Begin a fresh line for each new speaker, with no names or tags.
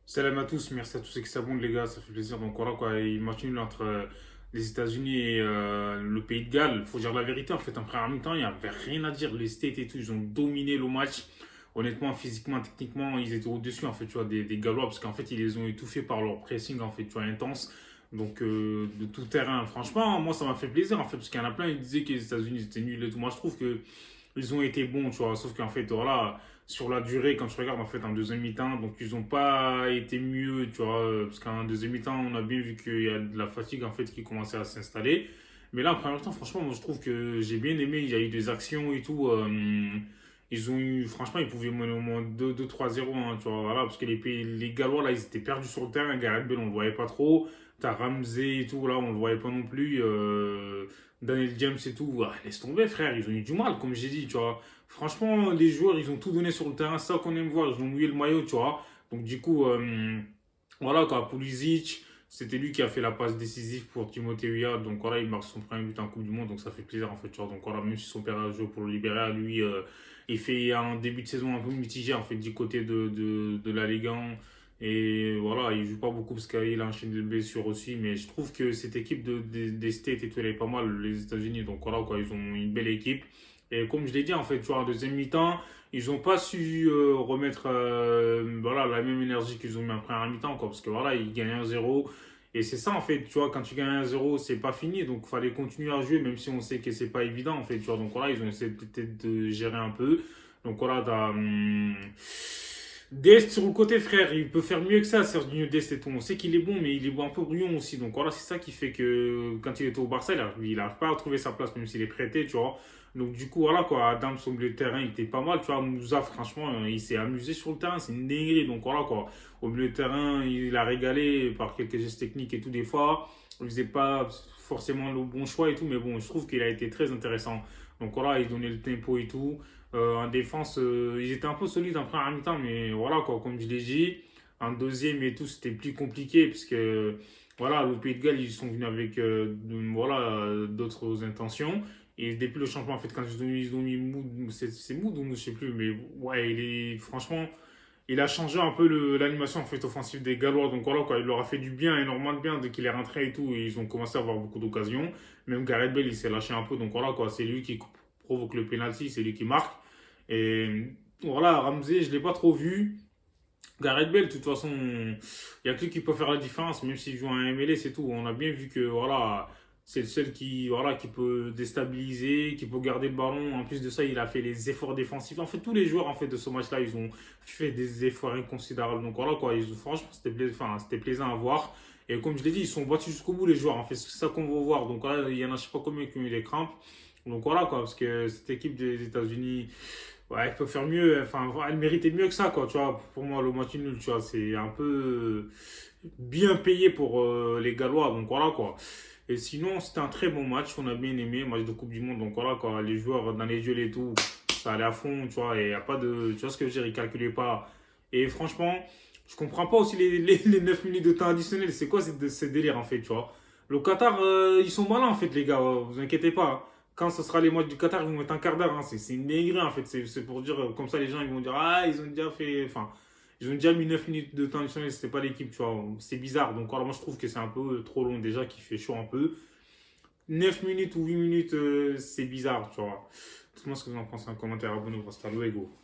Salam à tous, merci à tous ceux qui s'abonnent les gars, ça fait plaisir. Donc voilà quoi, il match nul entre les États-Unis et le Pays de Galles. Faut dire la vérité, en fait, en première mi-temps, il n'y avait rien à dire. Les States et tout, ils ont dominé le match. Honnêtement, physiquement, techniquement, ils étaient au-dessus en fait, tu vois, des Gallois, parce qu'en fait, ils les ont étouffés par leur pressing en fait, tu vois, intense. Donc de tout terrain. Franchement, moi ça m'a fait plaisir en fait, parce qu'il y en a plein qui disaient que les États-Unis étaient nuls et tout. Moi je trouve que ils ont été bons, tu vois. Sauf qu'en fait, voilà, sur la durée, quand tu regardes en fait en deuxième mi-temps, donc ils n'ont pas été mieux, tu vois. Parce qu'en deuxième mi-temps, on a bien vu qu'il y a de la fatigue en fait qui commençait à s'installer. Mais là, en première temps, franchement, moi je trouve que j'ai bien aimé. Il y a eu des actions et tout. Ils ont eu, franchement, ils pouvaient mener au moins 2-3-0, hein, tu vois. Voilà, parce que les Gallois, là, ils étaient perdus sur le terrain. Gareth Bale, on le voyait pas trop. T'as Ramsey et tout, là, on le voyait pas non plus. Daniel James et tout, ah, laisse tomber, frère, ils ont eu du mal, comme j'ai dit, tu vois. Franchement, les joueurs, ils ont tout donné sur le terrain, c'est ça qu'on aime voir, ils ont mouillé le maillot, tu vois. Donc, du coup, voilà, quoi, Pulisic, c'était lui qui a fait la passe décisive pour Timothée Weah, donc voilà, il marque son premier but en Coupe du Monde, donc ça fait plaisir, en fait, tu vois. Donc voilà, même si son père a joué pour le Libéria, lui, il fait un début de saison un peu mitigé, en fait, du côté de la Ligue 1. Et voilà, il joue pas beaucoup parce qu'il a enchaîné des blessures aussi. Mais je trouve que cette équipe des States et tout, elle est pas mal, les États-Unis. Donc voilà, quoi, ils ont une belle équipe. Et comme je l'ai dit, en fait, tu vois, en deuxième mi-temps, ils n'ont pas su remettre voilà, la même énergie qu'ils ont mis en première mi-temps, quoi. Parce que voilà, ils gagnent 1-0. Et c'est ça, en fait, tu vois, quand tu gagnes 1-0, c'est pas fini. Donc il fallait continuer à jouer, même si on sait que c'est pas évident, en fait, tu vois. Donc voilà, ils ont essayé peut-être de gérer un peu. Donc voilà, t'as. Dest sur le côté, frère, il peut faire mieux que ça, Sergio Dest et tout. On sait qu'il est bon, mais il est un peu brouillon aussi. Donc voilà, c'est ça qui fait que quand il était au Barça, il arrive pas à trouver sa place, même s'il est prêté, tu vois. Donc du coup, voilà quoi, Adam, son milieu de terrain, il était pas mal, tu vois. Moussa, franchement, il s'est amusé sur le terrain, c'est une dinguerie. Donc voilà quoi, au milieu de terrain, il a régalé par quelques gestes techniques et tout, des fois. Il faisait pas forcément le bon choix et tout, mais bon, je trouve qu'il a été très intéressant. Donc voilà, il donnait le tempo et tout. En défense, ils étaient un peu solides en première mi-temps, mais voilà, quoi, comme je l'ai dit, en deuxième et tout, c'était plus compliqué, puisque voilà, le Pays de Galles, ils sont venus avec voilà, d'autres intentions. Et depuis le changement, en fait, quand ils ont mis Mood, c'est Mood ou Mood, je sais plus, mais ouais, franchement, il a changé un peu l'animation en fait, offensive des Gallois. Donc voilà, quoi, il leur a fait du bien, énormément de bien dès qu'il est rentré et tout. Et ils ont commencé à avoir beaucoup d'occasions. Même Gareth Bale, il s'est lâché un peu. Donc voilà, quoi, c'est lui qui provoque le penalty, c'est lui qui marque. Et voilà, Ramsey, je ne l'ai pas trop vu. Gareth Bale, de toute façon, il n'y a que lui qui peut faire la différence, même s'il joue en MLS et tout. On a bien vu que voilà, c'est le seul qui, voilà, qui peut déstabiliser, qui peut garder le ballon. En plus de ça, il a fait les efforts défensifs. En fait, tous les joueurs en fait, de ce match-là, ils ont fait des efforts inconsidérables. Donc voilà, quoi, franchement, c'était plaisant à voir. Et comme je l'ai dit, ils sont battus jusqu'au bout, les joueurs. En fait, c'est ça qu'on veut voir. Donc voilà, il y en a, je sais pas combien qui ont eu des crampes. Donc voilà, quoi, parce que cette équipe des États-Unis, ouais, elle peut faire mieux. Enfin, elle méritait mieux que ça, quoi. Tu vois, pour moi, le match nul, tu vois, c'est un peu bien payé pour les Gallois. Donc voilà, quoi. Et sinon, c'était un très bon match. On a bien aimé. Match de Coupe du Monde. Donc voilà, quoi. Les joueurs dans les yeux et tout, ça allait à fond, tu vois. Et il n'y a pas de. Tu vois ce que je veux dire? Ils calculaient pas. Et franchement, je comprends pas aussi les 9 minutes de temps additionnel. C'est quoi ces délires, en fait, tu vois? Le Qatar, ils sont malins, en fait, les gars. Vous inquiétez pas. Quand ce sera les matchs du Qatar, ils vont mettre un quart d'heure, hein. C'est une dinguerie en fait. C'est pour dire, comme ça les gens ils vont dire, ah, ils ont déjà fait. Enfin, ils ont déjà mis 9 minutes de temps additionnel, c'était pas l'équipe, tu vois. C'est bizarre. Donc, alors, moi je trouve que c'est un peu trop long déjà, qu'il fait chaud un peu. 9 minutes ou 8 minutes, c'est bizarre, tu vois. Dites-moi ce que vous en pensez en commentaire, abonnez-vous, hasta luego.